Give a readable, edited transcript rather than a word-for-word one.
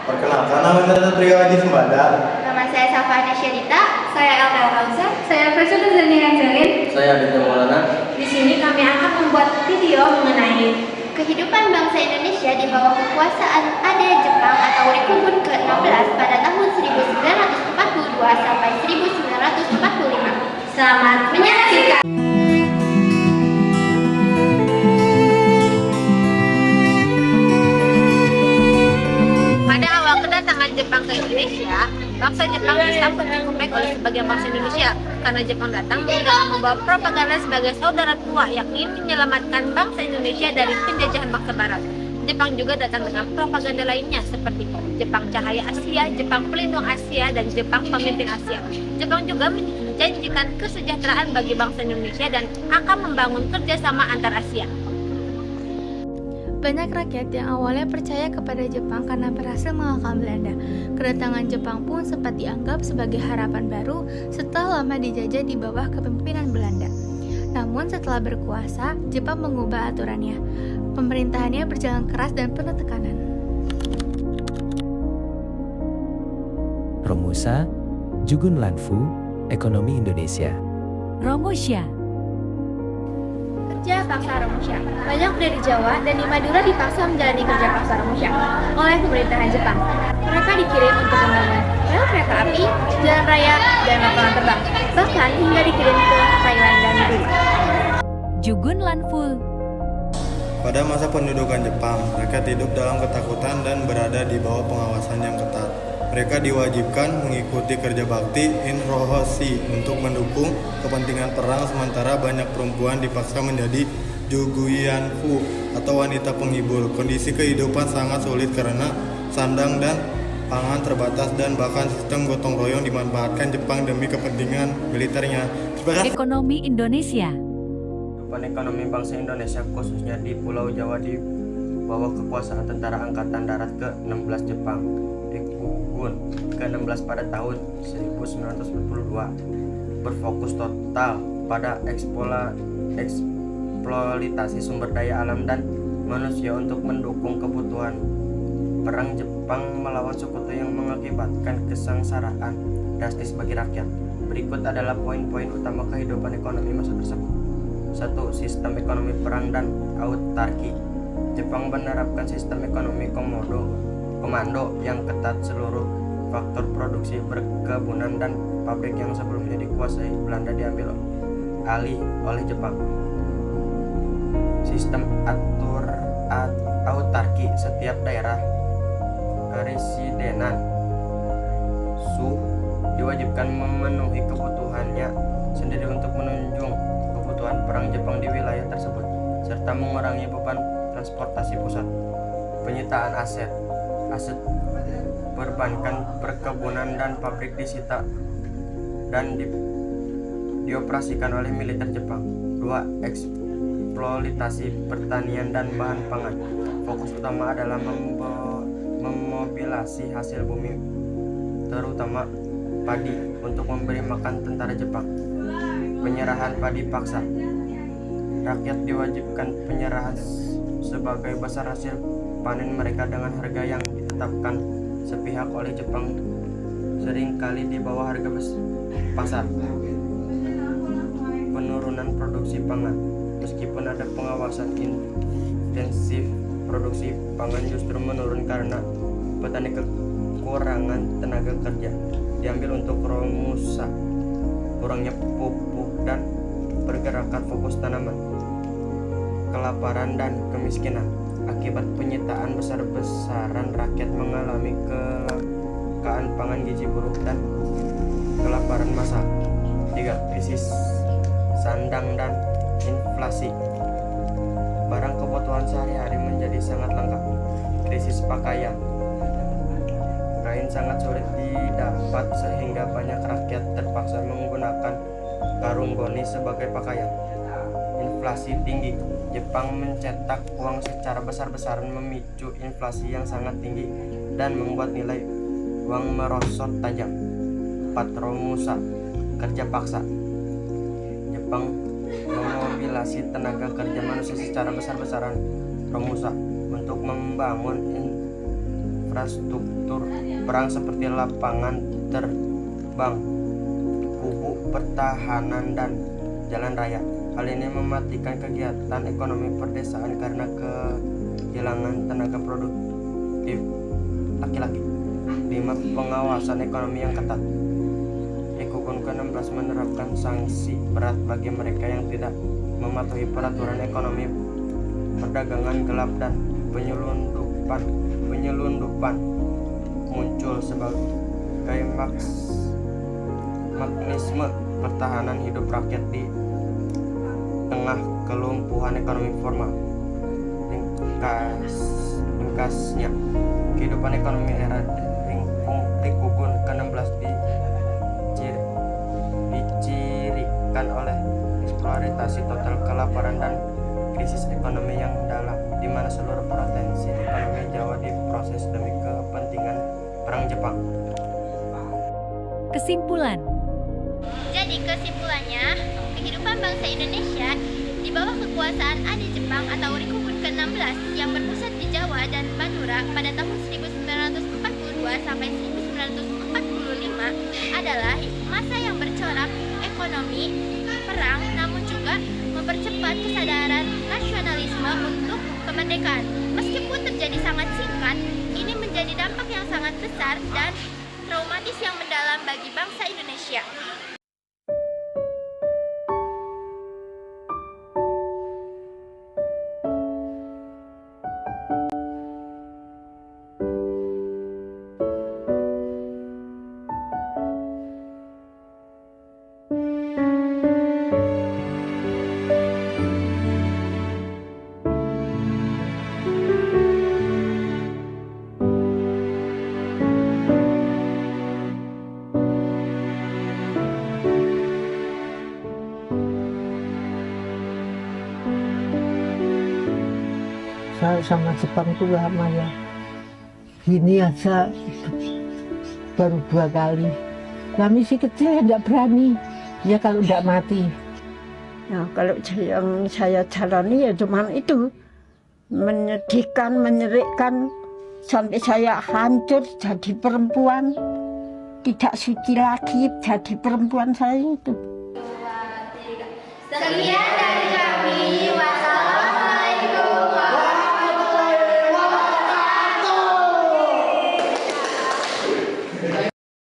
Perkenalkan, nama saya Trio Haji Sembada. Nama saya Safana Syarita. Saya Elka Rauza. Saya Fasya Zani Angelin. Saya Aditya Maulana. Di sini kami akan membuat video mengenai Kehidupan bangsa Indonesia di bawah kekuasaan AD Jepang atau Republik ke-16 pada tahun 1942 sampai 1945. Selamat menyaksikan. Pada awal kedatangan Jepang ke Indonesia, bangsa Jepang disambut cukup baik oleh sebagian bangsa Indonesia karena Jepang datang dengan membawa propaganda sebagai saudara tua yang ingin menyelamatkan bangsa Indonesia dari penjajahan bangsa Barat. Jepang juga datang dengan propaganda lainnya seperti Jepang Cahaya Asia, Jepang Pelindung Asia, dan Jepang Pemimpin Asia. Jepang juga menjanjikan kesejahteraan bagi bangsa Indonesia dan akan membangun kerjasama antar Asia. Banyak rakyat yang awalnya percaya kepada Jepang karena berhasil mengalahkan Belanda. Kedatangan Jepang pun sempat dianggap sebagai harapan baru setelah lama dijajah di bawah kepemimpinan Belanda. Namun setelah berkuasa, Jepang mengubah aturannya. Pemerintahannya berjalan keras dan penuh tekanan. Romusa, Jugun Lanfu, Ekonomi Indonesia. Romusha. Kerja paksa Romusha. Banyak dari Jawa dan di Madura dipaksa menjalani kerja paksa Romusha oleh pemerintahan Jepang. Mereka dikirim untuk membangun rel kereta api, jalan raya, dan lapangan terbang. Bahkan hingga dikirim ke Thailand dan Brunei. Jugun Lanfu. Pada masa pendudukan Jepang, mereka hidup dalam ketakutan dan berada di bawah pengawasan yang ketat. Mereka diwajibkan mengikuti kerja bakti Inrohoshi untuk mendukung kepentingan perang, sementara banyak perempuan dipaksa menjadi Juguyanfu atau wanita penghibur. Kondisi kehidupan sangat sulit karena sandang dan pangan terbatas dan bahkan sistem gotong royong dimanfaatkan Jepang demi kepentingan militernya. Ekonomi Indonesia. Kehidupan ekonomi bangsa Indonesia khususnya di Pulau Jawa di bawah kekuasaan Tentara Angkatan Darat ke-16 Jepang Rikugun ke-16 pada tahun 1942 berfokus total pada eksploitasi sumber daya alam dan manusia untuk mendukung kebutuhan perang. Jepang melawan sekutu yang mengakibatkan kesengsaraan drastis bagi rakyat. Berikut adalah poin-poin utama kehidupan ekonomi masa tersebut. 1. Sistem ekonomi perang dan autarki. Jepang menerapkan sistem ekonomi komando yang ketat. Seluruh faktor produksi perkebunan dan pabrik yang sebelumnya dikuasai Belanda diambil alih oleh Jepang. Sistem autarki. Setiap daerah residenan diwajibkan memenuhi kebutuhannya sendiri untuk menunjang kebutuhan perang Jepang di wilayah tersebut serta mengurangi beban transportasi pusat. Penyitaan aset perbankan, perkebunan, dan pabrik disita dan dioperasikan oleh militer Jepang. 2. Eksploitasi pertanian dan bahan pangan. Fokus utama adalah memobilisasi hasil bumi terutama padi untuk memberi makan tentara Jepang. Penyerahan padi paksa. Rakyat diwajibkan penyerahan sebagai besar hasil panen mereka dengan harga yang ditetapkan sepihak oleh Jepang, seringkali di bawah harga pasar. Penurunan produksi pangan. Meskipun ada pengawasan intensif, produksi pangan justru menurun karena petani kekurangan tenaga kerja. Diambil untuk Romusa, kurangnya pupuk dan pergerakan fokus tanaman. Kelaparan dan kemiskinan. Akibat penyitaan besar-besaran, rakyat mengalami kelangkaan pangan, gizi buruk, dan kelaparan massal. 3. Krisis sandang dan inflasi. Barang kebutuhan sehari-hari menjadi sangat langka. Krisis pakaian. Kain sangat sulit didapat sehingga banyak rakyat terpaksa menggunakan karung goni sebagai pakaian. Inflasi tinggi. Jepang mencetak uang secara besar-besaran memicu inflasi yang sangat tinggi dan membuat nilai uang merosot tajam. 4. Romusa, kerja paksa. Jepang memobilisasi tenaga kerja manusia secara besar-besaran Romusa untuk membangun infrastruktur perang seperti lapangan terbang, kubu pertahanan, dan jalan raya. Hal ini mematikan kegiatan ekonomi perdesaan karena kehilangan tenaga produktif laki-laki. 5. Pengawasan ekonomi yang ketat. Rikukun ke-16 menerapkan sanksi berat bagi mereka yang tidak mematuhi peraturan ekonomi, perdagangan gelap, dan penyelundupan muncul sebagai mekanisme pertahanan hidup rakyat di tengah kelumpuhan ekonomi formal. Ringkasnya, kehidupan ekonomi era Rikukun ke-16 dicirikan oleh eksploitasi total, kelaparan, dan krisis ekonomi yang dalam, di mana seluruh potensi ekonomi Jawa diproses demi kepentingan perang Jepang. Kesimpulan. Jadi kesimpulannya, kehidupan bangsa Indonesia di bawah kekuasaan AD Jepang atau Rikukun ke-16 yang berpusat di Jawa dan Madura pada tahun 1942 sampai 1945 adalah masa yang bercorak ekonomi perang, namun juga mempercepat kesadaran nasionalisme untuk kemerdekaan. Meskipun terjadi sangat singkat, ini menjadi dampak yang sangat besar dan traumatis yang mendalam bagi bangsa Indonesia. Saya sama Jepang itu lama ya. Gini aja baru 2 kali. Kami sih kecil nggak berani. Ya kalau nggak mati. Nah, kalau yang saya jalani ya cuman itu. Menyedihkan, menyerikkan. Sampai saya hancur jadi perempuan. Tidak suci lagi jadi perempuan saya itu. Sekian